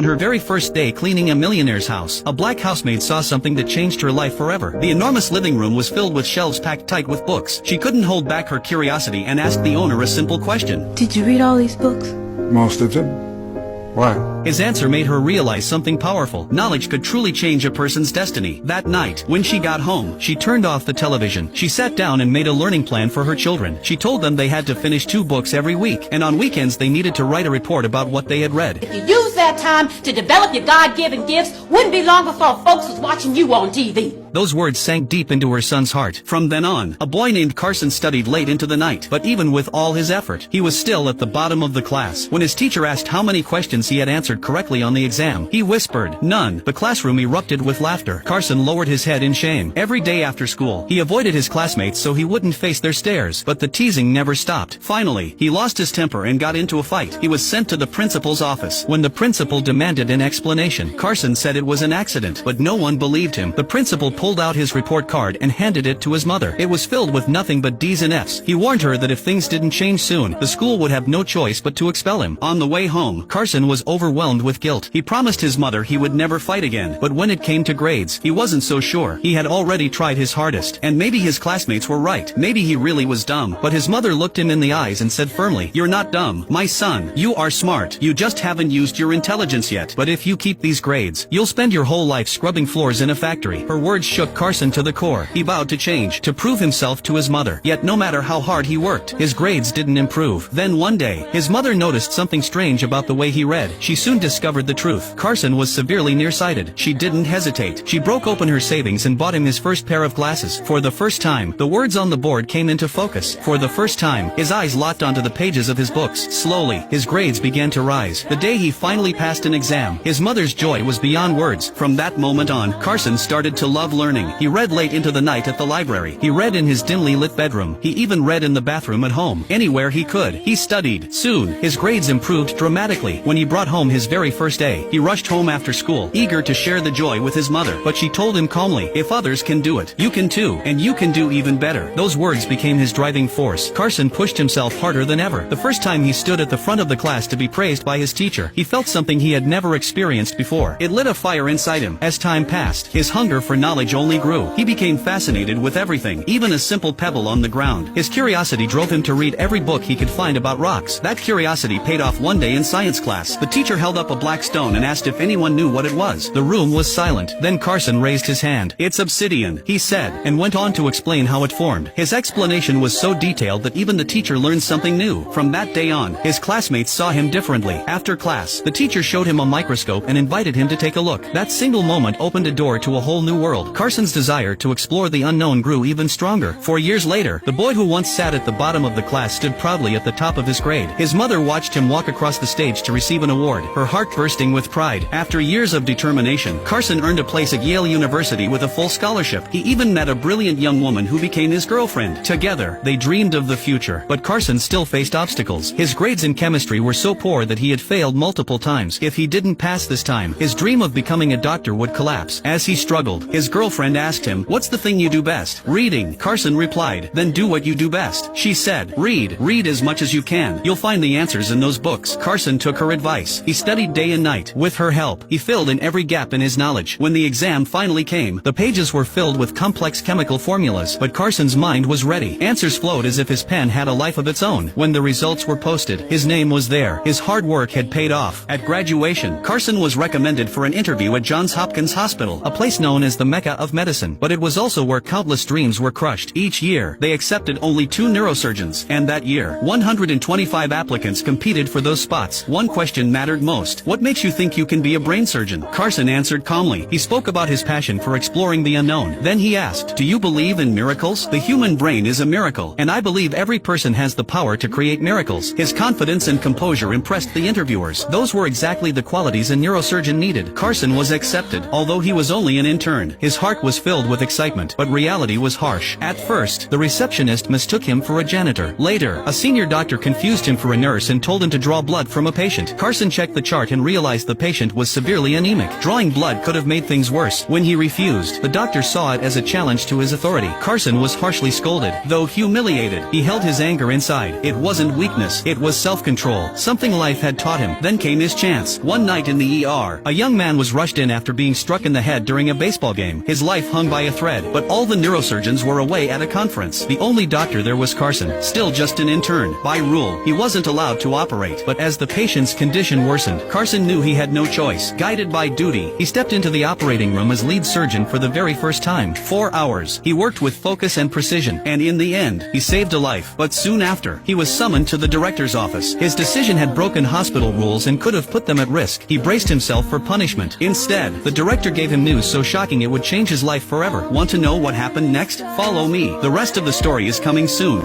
On her very first day cleaning a millionaire's house, a black housemaid saw something that changed her life forever. The enormous living room was filled with shelves packed tight with books. She couldn't hold back her curiosity and asked the owner a simple question. Did you read all these books? Most of them. Why? His answer made her realize something powerful. Knowledge could truly change a person's destiny. That night, when she got home, she turned off the television. She sat down and made a learning plan for her children. She told them they had to finish 2 books every week, and on weekends they needed to write a report about what they had read. If you use that time to develop your God-given gifts, wouldn't be long before folks was watching you on TV. Those words sank deep into her son's heart. From then on, a boy named Carson studied late into the night, but even with all his effort, he was still at the bottom of the class. When his teacher asked how many questions he had answered correctly on the exam, he whispered, "None." The classroom erupted with laughter. Carson lowered his head in shame. Every day after school, he avoided his classmates so he wouldn't face their stares, but the teasing never stopped. Finally, he lost his temper and got into a fight. He was sent to the principal's office. When the principal demanded an explanation, Carson said it was an accident, but no one believed him. The principal pulled out his report card and handed it to his mother. It was filled with nothing but D's and F's. He warned her that if things didn't change soon, the school would have no choice but to expel him. On the way home, Carson was overwhelmed with guilt. He promised his mother he would never fight again, but when it came to grades, he wasn't so sure. He had already tried his hardest, and maybe his classmates were right. Maybe he really was dumb, but his mother looked him in the eyes and said firmly, "You're not dumb, my son. You are smart. You just haven't used your intelligence yet. But if you keep these grades, you'll spend your whole life scrubbing floors in a factory." Her words shook Carson to the core. He vowed to change, to prove himself to his mother. Yet no matter how hard he worked, his grades didn't improve. Then one day, his mother noticed something strange about the way he read. She soon discovered the truth. Carson was severely nearsighted. She didn't hesitate. She broke open her savings and bought him his first pair of glasses. For the first time, the words on the board came into focus. For the first time, his eyes locked onto the pages of his books. Slowly, his grades began to rise. The day he finally passed an exam, his mother's joy was beyond words. From that moment on, Carson started to love learning. He read late into the night at the library. He read in his dimly lit bedroom. He even read in the bathroom at home. Anywhere he could, he studied. Soon, his grades improved dramatically. When he brought home his very first A, he rushed home after school, eager to share the joy with his mother. But she told him calmly, "If others can do it, you can too, and you can do even better." Those words became his driving force. Carson pushed himself harder than ever. The first time he stood at the front of the class to be praised by his teacher, he felt something he had never experienced before. It lit a fire inside him. As time passed, his hunger for knowledge only grew. He became fascinated with everything, even a simple pebble on the ground. His curiosity drove him to read every book he could find about rocks. That curiosity paid off one day in science class. The teacher held up a black stone and asked if anyone knew what it was. The room was silent. Then Carson raised his hand. "It's obsidian," he said, and went on to explain how it formed. His explanation was so detailed that even the teacher learned something new. From that day on, his classmates saw him differently. After class, the teacher showed him a microscope and invited him to take a look. That single moment opened a door to a whole new world. Carson's desire to explore the unknown grew even stronger. 4 years later, the boy who once sat at the bottom of the class stood proudly at the top of his grade. His mother watched him walk across the stage to receive an award, her heart bursting with pride. After years of determination, Carson earned a place at Yale University with a full scholarship. He even met a brilliant young woman who became his girlfriend. Together, they dreamed of the future. But Carson still faced obstacles. His grades in chemistry were so poor that he had failed multiple times. If he didn't pass this time, his dream of becoming a doctor would collapse. As he struggled, his girlfriend asked him, "What's the thing you do best?" "Reading," Carson replied. "Then do what you do best." She said, "Read. Read as much as you can. You'll find the answers in those books." Carson took her advice. He studied day and night. With her help, he filled in every gap in his knowledge. When the exam finally came, the pages were filled with complex chemical formulas, but Carson's mind was ready. Answers flowed as if his pen had a life of its own. When the results were posted, his name was there. His hard work had paid off. At graduation, Carson was recommended for an interview at Johns Hopkins Hospital, a place known as the Mecca of medicine. But it was also where countless dreams were crushed. Each year, they accepted only 2 neurosurgeons, and that year, 125 applicants competed for those spots. One question mattered most. "What makes you think you can be a brain surgeon?" Carson answered calmly. He spoke about his passion for exploring the unknown. Then he asked, "Do you believe in miracles? The human brain is a miracle, and I believe every person has the power to create miracles." His confidence and composure impressed the interviewers. Those were exactly the qualities a neurosurgeon needed. Carson was accepted, although he was only an intern. His heart was filled with excitement, but reality was harsh. At first, the receptionist mistook him for a janitor. Later, a senior doctor confused him for a nurse and told him to draw blood from a patient. Carson checked the the chart and realized the patient was severely anemic. Drawing blood could have made things worse. When he refused, the doctor saw it as a challenge to his authority. Carson was harshly scolded. Though humiliated, he held his anger inside. It wasn't weakness, it was self-control. Something life had taught him. Then came his chance. One night in the ER, a young man was rushed in after being struck in the head during a baseball game. His life hung by a thread, but all the neurosurgeons were away at a conference. The only doctor there was Carson, still just an intern. By rule, he wasn't allowed to operate, but as the patient's condition worsened, Carson knew he had no choice. Guided by duty, he stepped into the operating room as lead surgeon for the very first time. 4 hours. He worked with focus and precision, and in the end, he saved a life. But soon after, he was summoned to the director's office. His decision had broken hospital rules and could have put them at risk. He braced himself for punishment. Instead, the director gave him news so shocking it would change his life forever. Want to know what happened next? Follow me. The rest of the story is coming soon.